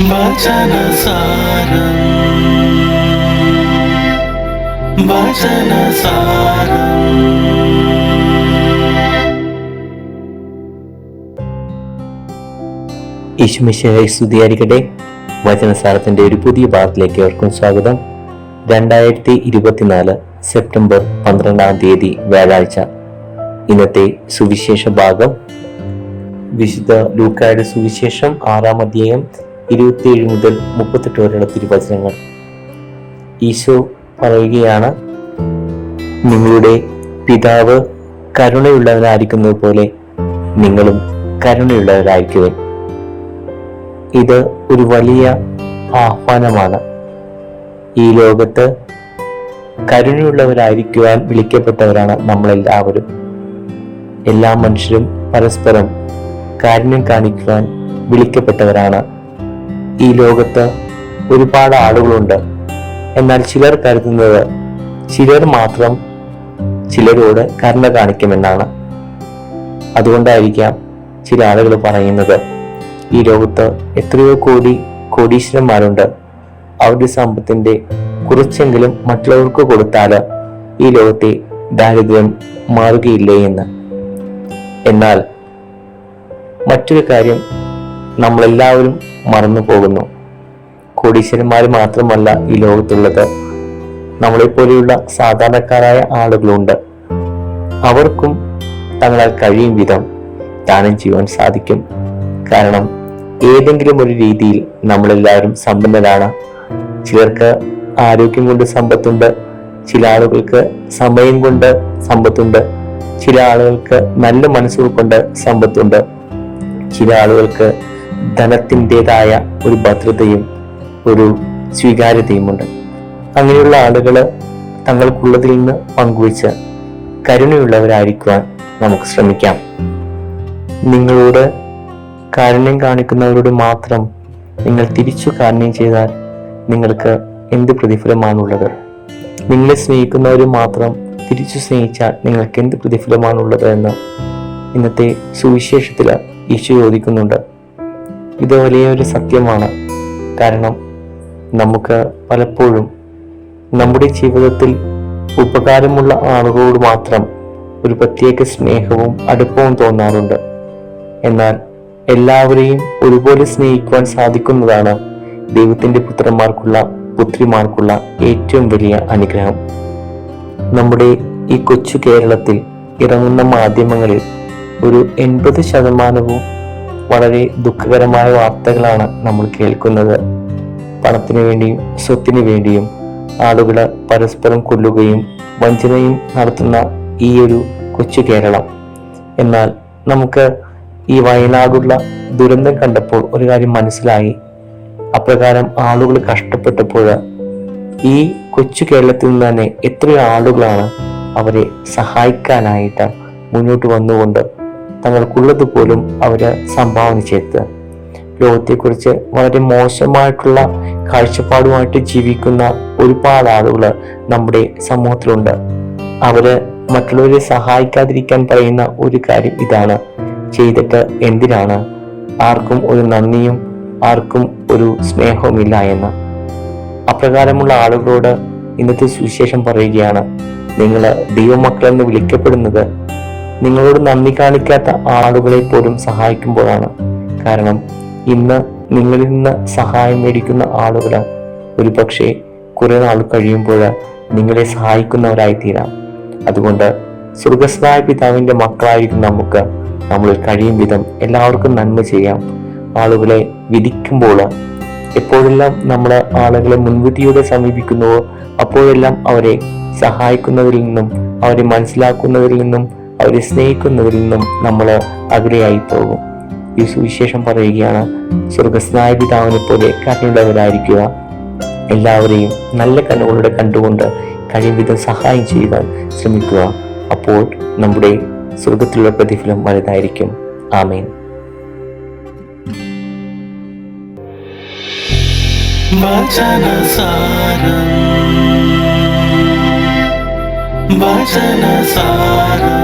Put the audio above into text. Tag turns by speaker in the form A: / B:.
A: വചനസാരം വചനസാരം.
B: യേശുമിശിഹായെ സ്തുതിയായിരിക്കട്ടെ. വചനസാരത്തിന്റെ ഒരു പുതിയ ഭാഗത്തിലേക്ക് ഏവർക്കും സ്വാഗതം. 2024 സെപ്റ്റംബർ 12 വ്യാഴാഴ്ച. ഇന്നത്തെ സുവിശേഷ ഭാഗം വിശുദ്ധ ലൂക്കായുടെ സുവിശേഷം 6 അധ്യായം 27 മുതൽ 38 വരെയുള്ള തിരുവചനങ്ങൾ. ഈശോ പറയുകയാണ്, നിങ്ങളുടെ പിതാവ് കരുണയുള്ളവരായിരിക്കുന്നത് പോലെ നിങ്ങളും കരുണയുള്ളവരായിരിക്കുവൻ. ഇത് ഒരു വലിയ ആഹ്വാനമാണ്. ഈ ലോകത്ത് കരുണയുള്ളവരായിരിക്കുവാൻ വിളിക്കപ്പെട്ടവരാണ് നമ്മളെല്ലാവരും. എല്ലാ മനുഷ്യരും പരസ്പരം കാരുണ്യം കാണിക്കുവാൻ വിളിക്കപ്പെട്ടവരാണ്. ഈ ലോകത്ത് ഒരുപാട് ആളുകളുണ്ട്. എന്നാൽ ചിലർ കരുതുന്നത് ചിലർ മാത്രം ചിലരോട് കരുണ കാണിക്കുമെന്നാണ്. അതുകൊണ്ടായിരിക്കാം ചില ആളുകൾ പറയുന്നത്, ഈ ലോകത്ത് എത്രയോ കോടീശ്വരന്മാരുണ്ട്, അവരുടെ സമ്പത്തിന്റെ കുറച്ചെങ്കിലും മറ്റുള്ളവർക്ക് കൊടുത്താൽ ഈ ലോകത്തെ ദാരിദ്ര്യം മാറുകയില്ലേ എന്ന്. എന്നാൽ മറ്റൊരു കാര്യം നമ്മളെല്ലാവരും മറന്നു പോകുന്നു. കോടീശ്വരന്മാർ മാത്രമല്ല ഈ ലോകത്തുള്ളത്, നമ്മളെപ്പോലെയുള്ള സാധാരണക്കാരായ ആളുകളുണ്ട്. അവർക്കും തങ്ങളാൽ കഴിയും വിധം ദാനം ചെയ്യുവാൻ സാധിക്കും. കാരണം ഏതെങ്കിലും ഒരു രീതിയിൽ നമ്മളെല്ലാവരും സമ്പന്നരാണ്. ചിലർക്ക് ആരോഗ്യം കൊണ്ട് സമ്പത്തുണ്ട്, ചില ആളുകൾക്ക് സമയം കൊണ്ട് സമ്പത്തുണ്ട്, ചില ആളുകൾക്ക് നല്ല മനസ്സുകൾ കൊണ്ട് സമ്പത്തുണ്ട്, ചില ആളുകൾക്ക് ധനത്തിൻ്റെതായ ഒരു ഭദ്രതയും ഒരു സ്വീകാര്യതയുമുണ്ട്. അങ്ങനെയുള്ള ആളുകൾ തങ്ങൾക്കുള്ളതിൽ നിന്ന് പങ്കുവെച്ച് കരുണയുള്ളവരായിരിക്കുവാൻ നമുക്ക് ശ്രമിക്കാം. നിങ്ങളോട് കാരുണ്യം കാണിക്കുന്നവരോട് മാത്രം നിങ്ങൾ തിരിച്ചു കാരുണ്യം ചെയ്താൽ നിങ്ങൾക്ക് എന്ത് പ്രതിഫലമാണുള്ളത്? നിങ്ങളെ സ്നേഹിക്കുന്നവർ മാത്രം തിരിച്ചു സ്നേഹിച്ചാൽ നിങ്ങൾക്ക് എന്ത് പ്രതിഫലമാണുള്ളത് എന്ന് ഇന്നത്തെ സുവിശേഷത്തിൽ ഈശോ ചോദിക്കുന്നുണ്ട്. ഇത് വലിയൊരു സത്യമാണ്. കാരണം നമുക്ക് പലപ്പോഴും നമ്മുടെ ജീവിതത്തിൽ ഉപകാരമുള്ള ആളുകളോട് മാത്രം ഒരു പ്രത്യേക സ്നേഹവും അടുപ്പവും തോന്നാറുണ്ട്. എന്നാൽ എല്ലാവരെയും ഒരുപോലെ സ്നേഹിക്കുവാൻ സാധിക്കുന്നതാണ് ദൈവത്തിന്റെ പുത്രന്മാർക്കുള്ള പുത്രിമാർക്കുള്ള ഏറ്റവും വലിയ അനുഗ്രഹം. നമ്മുടെ ഈ കൊച്ചു കേരളത്തിൽ ഇറങ്ങുന്ന മാധ്യമങ്ങളിൽ ഒരു 80% വളരെ ദുഃഖകരമായ വാർത്തകളാണ് നമ്മൾ കേൾക്കുന്നത്. പണത്തിനു വേണ്ടിയും സ്വത്തിനു വേണ്ടിയും ആളുകൾ പരസ്പരം കൊല്ലുകയും വഞ്ചനയും നടത്തുന്ന ഈ ഒരു കൊച്ചു കേരളം. എന്നാൽ നമുക്ക് ഈ വയനാടുള്ള ദുരന്തം കണ്ടപ്പോൾ ഒരു കാര്യം മനസ്സിലായി. അപ്രകാരം ആളുകൾ കഷ്ടപ്പെട്ടപ്പോൾ ഈ കൊച്ചു കേരളത്തിൽ നിന്ന് തന്നെ എത്രയോ ആളുകളാണ് അവരെ സഹായിക്കാനായിട്ട് മുന്നോട്ട് വന്നുകൊണ്ട് തങ്ങൾക്കുള്ളത് പോലും അവര് സംഭാവന ചെയ്ത്. ലോകത്തെക്കുറിച്ച് വളരെ മോശമായിട്ടുള്ള കാഴ്ചപ്പാടുമായിട്ട് ജീവിക്കുന്ന ഒരുപാട് ആളുകൾ നമ്മുടെ സമൂഹത്തിലുണ്ട്. അവര് മറ്റുള്ളവരെ സഹായിക്കാതിരിക്കാൻ പറയുന്ന ഒരു കാര്യം ഇതാണ്: ചെയ്തിട്ട് എന്തിനാണ്, ആർക്കും ഒരു നന്ദിയും ആർക്കും ഒരു സ്നേഹവും ഇല്ല എന്ന്. അപ്രകാരമുള്ള ആളുകളോട് ഇന്നത്തെ സുവിശേഷം പറയുകയാണ്, നിങ്ങൾ ദൈവമക്കളെന്ന് വിളിക്കപ്പെടുന്നത് നിങ്ങളോട് നന്ദി കാണിക്കാത്ത ആളുകളെ പോലും സഹായിക്കുമ്പോഴാണ്. കാരണം ഇന്ന് നിങ്ങളിൽ നിന്ന് സഹായം മേടിക്കുന്ന ആളുകൾ ഒരു പക്ഷേ കുറെ നാൾ കഴിയുമ്പോൾ നിങ്ങളെ സഹായിക്കുന്നവരായി തീരാം. അതുകൊണ്ട് സ്വർഗസ്ഥനായ പിതാവിന്റെ മക്കളായിരിക്കും നമുക്ക് നമ്മളിൽ കഴിയും വിധം എല്ലാവർക്കും നന്മ ചെയ്യാം. ആളുകളെ വിധിക്കുമ്പോൾ എപ്പോഴെല്ലാം നമ്മൾ ആളുകളെ മുൻവിധിയോടെ സമീപിക്കുന്നുവോ അപ്പോഴെല്ലാം അവരെ സഹായിക്കുന്നതിൽ നിന്നും അവരെ മനസ്സിലാക്കുന്നതിൽ നിന്നും അവരെ സ്നേഹിക്കുന്നതിൽ നിന്നും നമ്മൾ അകലെയായി പോകും. ഈ സുവിശേഷം പറയുകയാണ്, സ്വർഗസ്നായ പിതാവിനെ പോലെ കരുണയുള്ളവരായിരിക്കുക, എല്ലാവരെയും നല്ല കണ്ണുകളുടെ കണ്ടുകൊണ്ട് കഴിയും വിധം സഹായം ചെയ്യുവാൻ ശ്രമിക്കുക. അപ്പോൾ നമ്മുടെ സ്വർഗത്തിലുള്ള പ്രതിഫലം വലുതായിരിക്കും. ആമേൻ.
A: വചനസാരം വചനസാരം.